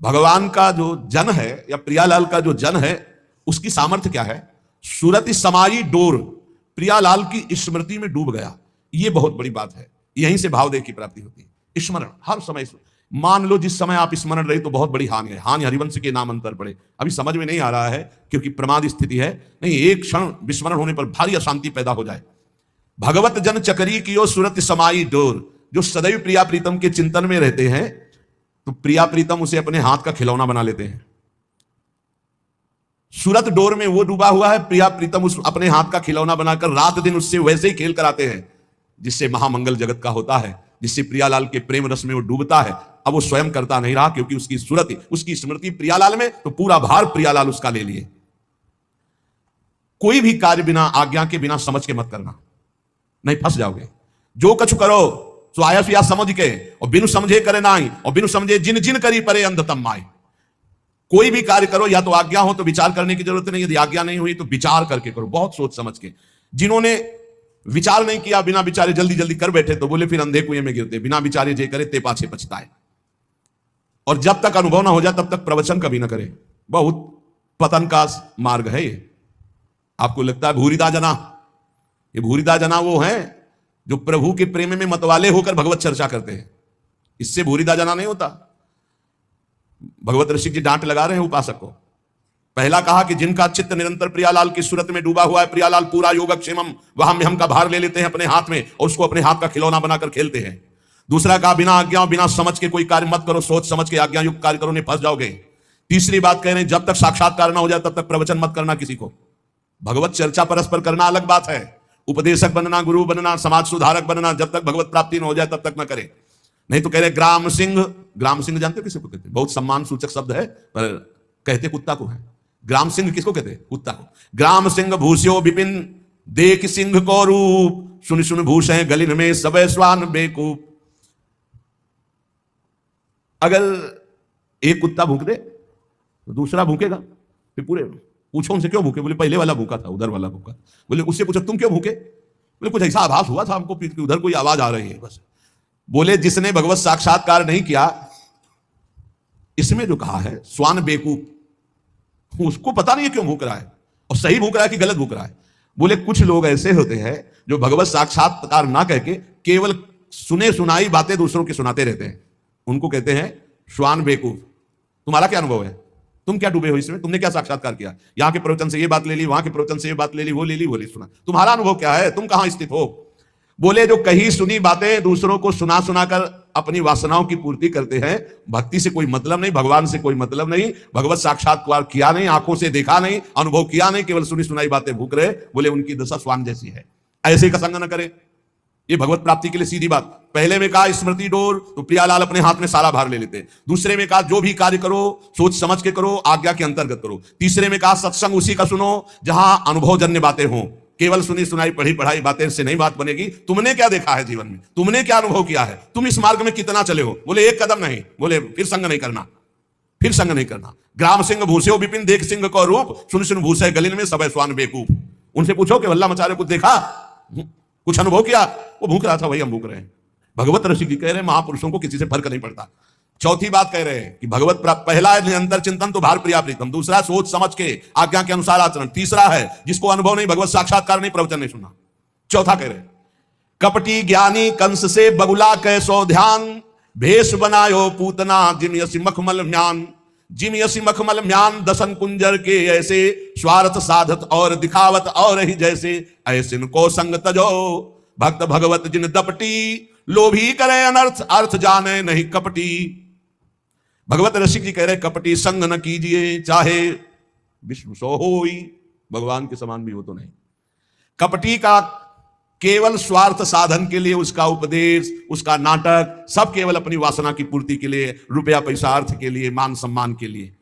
भगवान का जो जन है या प्रियालाल का जो जन है उसकी सामर्थ्य क्या है? सूरत समाई डोर, प्रियालाल की स्मृति में डूब गया। ये बहुत बड़ी बात है। यहीं से भावदेह की प्राप्ति होती है। स्मरण हर समय, मान लो जिस समय आप स्मरण रहे तो बहुत बड़ी हानि है। हानि हरिवंश के नाम अंतर पड़े, अभी समझ में नहीं आ रहा है क्योंकि प्रमाद स्थिति है। नहीं, एक क्षण विस्मरण होने पर भारी अशांति पैदा हो जाए। भगवत जन चकरी की सूरत समाई डोर, जो सदैव प्रिया प्रीतम के चिंतन में रहते हैं तो प्रिया प्रीतम उसे अपने हाथ का खिलौना बना लेते हैं। सूरत डोर में वो डूबा हुआ है, प्रिया प्रीतम उस अपने हाथ का खिलौना बनाकर रात दिन उससे वैसे ही खेल कराते हैं जिससे महामंगल जगत का होता है, जिससे प्रियालाल के प्रेम रस में वो डूबता है। अब वो स्वयं करता नहीं रहा क्योंकि उसकी सूरत, उसकी स्मृति प्रियालाल में, तो पूरा भार प्रियालाल उसका ले लिए। कोई भी कार्य बिना आज्ञा के, बिना समझ के मत करना, नहीं फंस जाओगे। जो कछु करो तो आयस या समझ के, और बिनु समझे करे नाई, और बिनु समझे जिन जिन करी परे अंधतम माई। कोई भी कार्य करो या तो आज्ञा हो तो विचार करने की जरूरत नहीं, यदि आज्ञा नहीं हुई तो विचार करके करो, बहुत सोच समझ के। जिन्होंने विचार नहीं किया, बिना विचारे जल्दी जल्दी कर बैठे, तो बोले फिर अंधे कुएं में गिरते। बिना विचारे जे करे ते पाछे पछताए। और जब तक अनुभव ना हो जाए तब तक प्रवचन कभी ना करे। बहुत पतन का मार्ग है ये। आपको लगता है भूरिदा जना, ये भूरिदा जना वो है जो प्रभु के प्रेम में मतवाले होकर भगवत चर्चा करते हैं। इससे भूरिदा जना नहीं होता। भगवत ऋषि जी डांट लगा रहे हैं उपासक को। पहला कहा कि जिनका चित्त निरंतर प्रियालाल की सूरत में डूबा हुआ है, प्रियालाल पूरा योगक्षेमम वहां में हम का भार ले लेते हैं अपने हाथ में और उसको अपने हाथ का खिलौना बनाकर खेलते हैं। दूसरा कहा बिना आज्ञा बिना समझ के कोई कार्य मत करो, सोच समझ के आज्ञा युक्त कार्य करो, नहीं फंस जाओगे। तीसरी बात कह रहे हैं जब तक साक्षात्कार ना हो जाए तब तक प्रवचन मत करना किसी को। भगवत चर्चा परस्पर करना अलग बात है, उपदेशक बनना, गुरु बनना, समाज सुधारक बनना, जब तक भगवत प्राप्ति न हो जाए तब तक न करे। नहीं तो कह रहे ग्राम सिंह, ग्राम सिंह जानते हो किसी को कहते? बहुत सम्मान सूचक शब्द है पर कहते कुत्ता को है। ग्राम सिंह किसको कहते? कुत्ता को। ग्राम सिंह भूस्यो विपिन देख सिंह को रूप, सुन सुन भूषे गलिन में सबे स्वान बेकूफ। अगर एक कुत्ता भूख दे तो दूसरा भूखेगा, फिर पूरे पूछो उनसे क्यों भूखे? बोले पहले वाला भूखा था, उधर वाला भूखा। बोले उससे पूछो तुम क्यों भूखे? बोले कुछ ऐसा आभास हुआ था हमको कि उधर कोई आवाज आ रही है बस। बोले जिसने भगवत साक्षात्कार नहीं किया, इसमें जो कहा है स्वान बेकूफ, उसको पता नहीं है क्यों भूख रहा है और सही भूख रहा है कि गलत भूख रहा है। बोले कुछ लोग ऐसे होते हैं जो भगवत साक्षात्कार ना करके केवल सुने सुनाई बातें दूसरों की सुनाते रहते हैं, उनको कहते हैं स्वान बेकूफ। तुम्हारा क्या अनुभव है? तुम क्या डूबे हो इसमें? तुमने क्या साक्षात्कार किया? यहां के प्रवचन से ये बात ले ली, वहां के प्रवचन से ये बात ले ली, वो ले ली, वो ले सुना। तुम्हारा अनुभव क्या है? तुम कहां स्थित हो? बोले जो कही सुनी बातें दूसरों को सुना सुनाकर अपनी वासनाओं की पूर्ति करते हैं, भक्ति से कोई मतलब नहीं, भगवान से कोई मतलब नहीं, भगवत साक्षात्कार किया नहीं, आंखों से देखा नहीं, अनुभव किया नहीं, केवल सुनी सुनाई बातें भूख रहे, बोले उनकी दशा स्वान जैसी है। ऐसे का संग न करे। ये भगवत प्राप्ति के लिए सीधी बात। पहले में कहा स्मृति डोर, तो प्रियालाल अपने हाथ में सारा भार ले लेते। दूसरे में कहा जो भी कार्य करो सोच समझ के करो, आज्ञा के अंतर्गत करो। तीसरे में कहा सत्संग उसी का सुनो जहां अनुभवजन्य बातें हों, केवल सुनी सुनाई पढ़ी पढ़ाई बातें से नहीं बात बनेगी। तुमने क्या देखा है जीवन में? तुमने क्या अनुभव किया है? तुम इस मार्ग में कितना चले हो? बोले एक कदम नहीं। बोले फिर संग नहीं करना, फिर संग नहीं करना। ग्राम सिंह भूसे विपिन देख सिंह को रूप, सुन सुन भूसे गलिन में सब स्वान बेकूफ। उनसे पूछो कि वल्ला मचारे कुछ देखा, कुछ अनुभव किया? वो भूख रहा था, वही हम भूख रहे हैं। भगवत ऋषि कह रहे हैं महापुरुषों को किसी से फर्क नहीं पड़ता। चौथी बात कह रहे हैं कि भगवत पहला है निरंतर चिंतन तो भार प्रिया प्रीतम, दूसरा सोच समझ के आज्ञा के अनुसार आचरण, तीसरा है जिसको अनुभव नहीं, भगवत साक्षात्कार नहीं, प्रवचन नहीं सुना। चौथा कह रहे कपटी ज्ञानी कंस से बगुला कैसो ध्यान, भेष बनायो पूतना जिम यसी मखमल म्यान। जिम यसी मखमल म्यान दसन कुंजर के ऐसे, स्वार्थ साधत और दिखावत और ही जैसे, ऐसे को संग तजो भक्त भगवत जिन दपटी, लोभी करे अनर्थ अर्थ जाने नहीं कपटी। भगवत रसिक जी कह रहे कपटी संग न कीजिए, चाहे विष्णु सो होई, भगवान के समान भी हो तो नहीं। कपटी का केवल स्वार्थ साधन के लिए उसका उपदेश, उसका नाटक सब केवल अपनी वासना की पूर्ति के लिए, रुपया पैसा अर्थ के लिए, मान सम्मान के लिए।